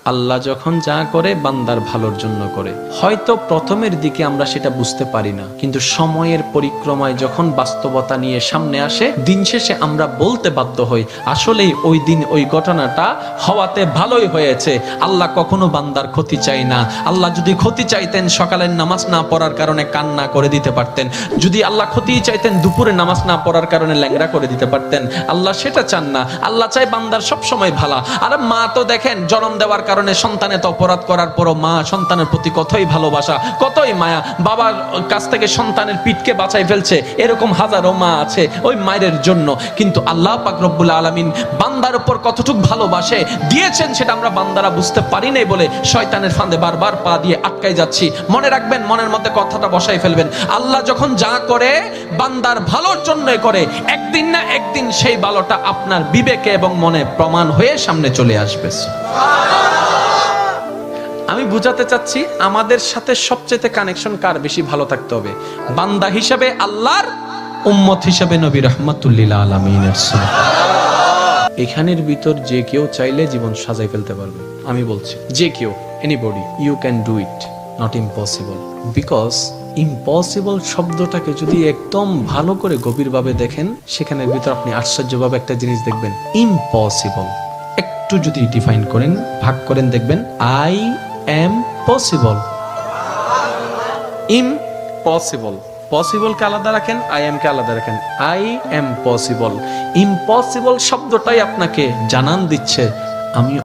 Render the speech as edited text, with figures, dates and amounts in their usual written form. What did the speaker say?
আল্লাহ যখন যা করে বান্দার ভালোর জন্য করে। হয়তো প্রথমের দিকে আমরা সেটা বুঝতে পারি না, কিন্তু সময়ের পরিক্রমায় যখন বাস্তবতা নিয়ে সামনে আসে, দিন শেষে আমরা বলতে বাধ্য হই আসলেই ওই দিন ওই ঘটনাটা হওয়াতে ভালোই হয়েছে। আল্লাহ কখনো বান্দার ক্ষতি চাই না। আল্লাহ যদি ক্ষতি চাইতেন সকালের নামাজ না পড়ার কারণে কান্না করে দিতে পারতেন। যদি আল্লাহ ক্ষতি চাইতেন দুপুরে নামাজ না পড়ার কারণে ল্যাংড়া করে দিতে পারতেন। আল্লাহ সেটা চান না। আল্লাহ চাই বান্দার সব সময় ভালো। আর মা তো দেখেন জন্ম দেওয়ার কারণে সন্তানের অপরাধ করার পরও মা সন্তানের প্রতি কতই ভালোবাসা, কতই মায়া। বাবার কাছ থেকে সন্তানের পিঠকে বাঁচাই ফেলছে, এরকম হাজারো মা আছে ওই মায়ের জন্য। কিন্তু আল্লাহ পাক রব্বুল আলামিন বান্দার উপর কতটুক ভালোবাসে দিয়েছেন সেটা আমরা বান্দারা বুঝতে পারি নাই বলে শয়তানের ফাঁদে বারবার পা দিয়ে আটকাই যাচ্ছি। মনে রাখবেন, মনের মধ্যে কথাটা বসাই ফেলবেন, আল্লাহ যখন যা করে বান্দার ভালোর জন্যই করে। একদিন না একদিন সেই ভালোটা আপনার বিবেকে এবং মনে প্রমাণ হয়ে সামনে চলে আসবে। আমি বুঝাতে চাচ্ছি আমাদের সাথে সবচেয়ে কানেকশন কার বেশি ভালো থাকতে হবে, বান্দা হিসেবে আল্লাহর, উম্মত হিসেবে নবী রাহমাতুল লিল আলামিনের। এখানের ভিতর যে কেউ চাইলে জীবন সাজাই ফেলতে পারবে। আমি বলছি যে কেউ, anybody, you can do it, not impossible. Because impossible শব্দটাকে যদি একদম ভালো করে গভীরভাবে দেখেন, সেখানের ভিতর আপনি আশ্চর্যভাবে একটা জিনিস দেখবেন। ইম্পসিবল একটু যদি ডিফাইন করেন, ভাগ করেন, দেখবেন I M possible. Impossible, possible কে আলাদা রাখেন, আই এম কে আলাদা রাখেন। I M possible. ইম্পসিবল শব্দটাই আপনাকে জানান দিচ্ছে আমি